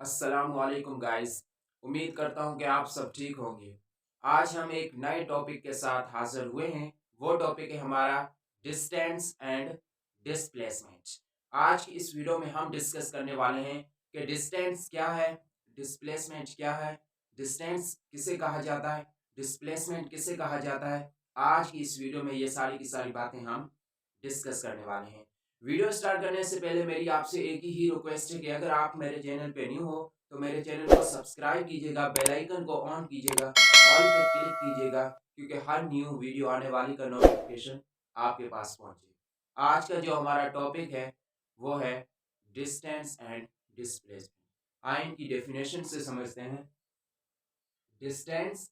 अस्सलामुअलैकुम गाइस। उम्मीद करता हूँ कि आप सब ठीक होंगे। आज हम एक नए टॉपिक के साथ हाजिर हुए हैं। वो टॉपिक है हमारा डिस्टेंस एंड डिस्प्लेसमेंट। आज की इस वीडियो में हम डिस्कस करने वाले हैं कि डिस्टेंस क्या है, डिस्प्लेसमेंट क्या है, डिस्टेंस किसे कहा जाता है, डिस्प्लेसमेंट किसे कहा जाता है। आज की इस वीडियो में ये सारी की सारी बातें हम डिस्कस करने वाले हैं। वीडियो स्टार्ट करने से पहले मेरी आपसे एक ही रिक्वेस्ट है कि अगर आप मेरे चैनल पे न्यू हो तो मेरे चैनल को सब्सक्राइब कीजिएगा, बेल आइकन को ऑन कीजिएगा, ऑल पे क्लिक कीजिएगा, क्योंकि हर न्यू वीडियो आने वाली का नोटिफिकेशन आपके पास पहुंचे। आज का जो हमारा टॉपिक है वो है डिस्टेंस एंड डिस्प्लेसमेंट। आइए इनकी डेफिनेशन से समझते हैं। Distance,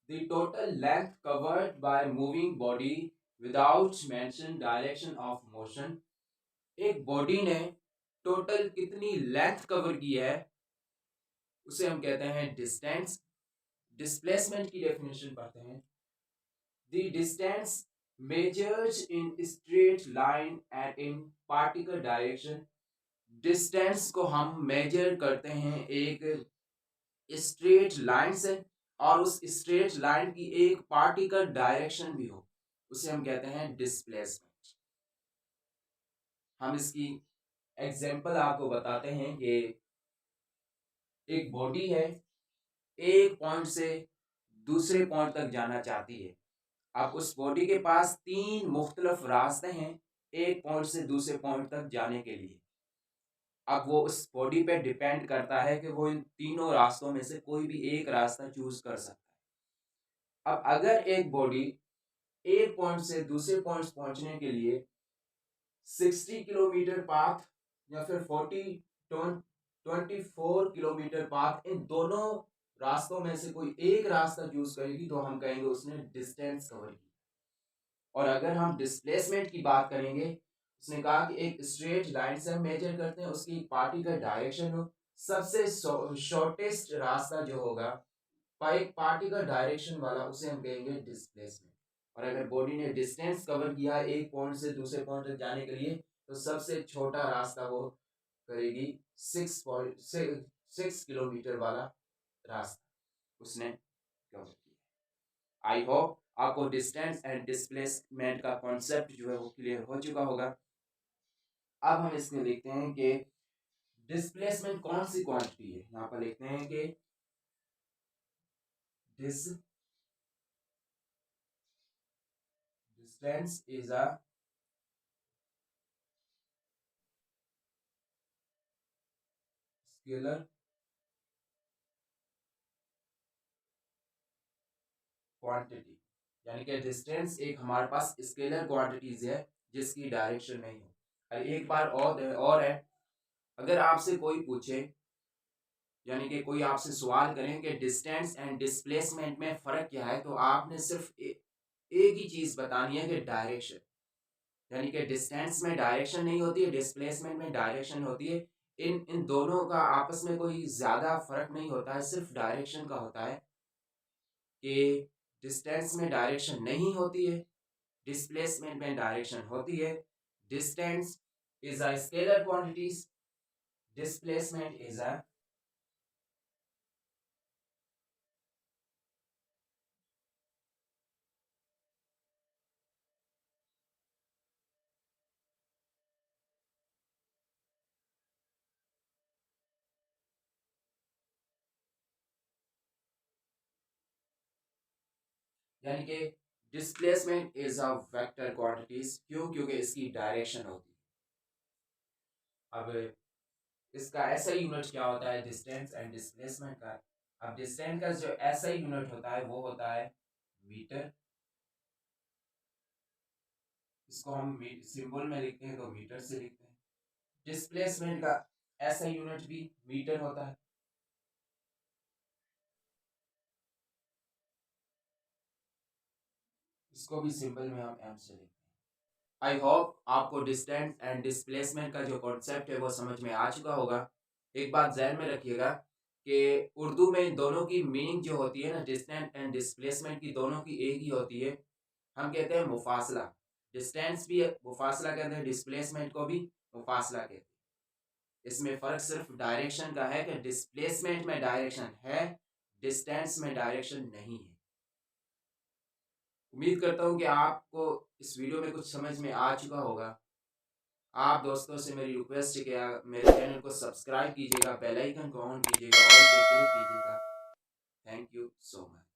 the total length covered by moving body without mention direction of motion। एक बॉडी ने टोटल कितनी लेंथ कवर की है उसे हम कहते हैं डिस्टेंस। डिस्प्लेसमेंट की डेफिनेशन पढ़ते हैं। The distance measures in straight line and in particle direction. Distance को हम मेजर करते हैं एक स्ट्रेट लाइन से, और उस स्ट्रेट लाइन की एक पार्टिकल डायरेक्शन भी हो, उसे हम कहते हैं डिस्प्लेसमेंट। हम इसकी एग्जांपल आपको बताते हैं कि एक बॉडी है, एक पॉइंट से दूसरे पॉइंट तक जाना चाहती है। अब उस बॉडी के पास तीन मुख्तलिफ रास्ते हैं एक पॉइंट से दूसरे पॉइंट तक जाने के लिए। अब वो उस बॉडी पे डिपेंड करता है कि वो इन तीनों रास्तों में से कोई भी एक रास्ता चूज कर सकता है। अब अगर एक बॉडी एक पॉइंट से दूसरे पॉइंट पहुंचने के लिए 60 किलोमीटर पाथ या फिर 24 किलोमीटर पाथ, इन दोनों रास्तों में से कोई एक रास्ता चूज करेगी तो हम कहेंगे उसने डिस्टेंस कवर की। और अगर हम डिस्प्लेसमेंट की बात करेंगे, उसने कहा कि एक स्ट्रेट लाइन से हम मेजर करते हैं, उसकी पार्टी का डायरेक्शन हो, सबसे शॉर्टेस्ट रास्ता जो होगा एक पार्टी का डायरेक्शन वाला, उसे हम कहेंगे डिस्प्लेसमेंट। और अगर बॉडी ने डिस्टेंस कवर किया एक पॉइंट से दूसरे पॉइंट तक जाने के लिए, तो सबसे छोटा रास्ता वो करेगी 6 किलोमीटर वाला रास्ता उसने कवर किया। आई होप आपको डिस्टेंस एंड डिस्प्लेसमेंट का कॉन्सेप्ट जो है वो क्लियर हो चुका होगा। अब हम इसमें लिखते हैं कि डिस्प्लेसमेंट कौन सी क्वांटिटी है। यहाँ पर लिखते हैं कि distance is a scalar quantity. यानी कि डिस्टेंस एक हमारे पास स्केलर क्वांटिटीज है जिसकी डायरेक्शन नहीं हो। और एक बार और है, अगर आपसे कोई पूछे, यानी कि कोई आपसे सवाल करें कि डिस्टेंस एंड डिस्प्लेसमेंट में फ़र्क क्या है, तो आपने सिर्फ एक ही चीज़ बतानी है कि डायरेक्शन। यानी कि डिस्टेंस में डायरेक्शन नहीं होती है, डिस्प्लेसमेंट में डायरेक्शन होती है। इन इन दोनों का आपस में कोई ज़्यादा फर्क नहीं होता है, सिर्फ डायरेक्शन का होता है कि डिस्टेंस में डायरेक्शन नहीं होती है, डिस्प्लेसमेंट में डायरेक्शन होती है। Distance is a scalar quantities, displacement is a यानी कि displacement is a vector quantities. क्यों? क्योंकि इसकी डायरेक्शन होती है। अब इसका ऐसा यूनिट क्या होता है डिस्टेंस एंड डिस्प्लेसमेंट का? अब डिस्टेंस का जो ऐसा यूनिट होता है वो होता है मीटर। इसको हम सिंबल में लिखते हैं तो मीटर से लिखते हैं। डिस्प्लेसमेंट का ऐसा यूनिट भी मीटर होता है। इसको भी सिंबल में हम एम से लिखते हैं। आई होप आपको डिस्टेंस एंड डिस्प्लेसमेंट का जो कॉन्सेप्ट है वो समझ में आ चुका होगा। एक बात जहन में रखिएगा कि उर्दू में इन दोनों की मीनिंग जो होती है ना, डिस्टेंस एंड डिस्प्लेसमेंट की, दोनों की एक ही होती है। हम कहते हैं मुफासला। डिस्टेंस भी मुफासला कहते हैं, डिस्प्लेसमेंट को भी मुफासला कहते हैं। इसमें फ़र्क सिर्फ डायरेक्शन का है कि डिस्प्लेसमेंट में डायरेक्शन है, डिस्टेंस में डायरेक्शन नहीं है। उम्मीद करता हूँ कि आपको इस वीडियो में कुछ समझ में आ चुका होगा। आप दोस्तों से मेरी रिक्वेस्ट है कि मेरे चैनल को सब्सक्राइब कीजिएगा, बेल आइकन को ऑन कीजिएगा और पे क्लिक कीजिएगा। Thank you so much.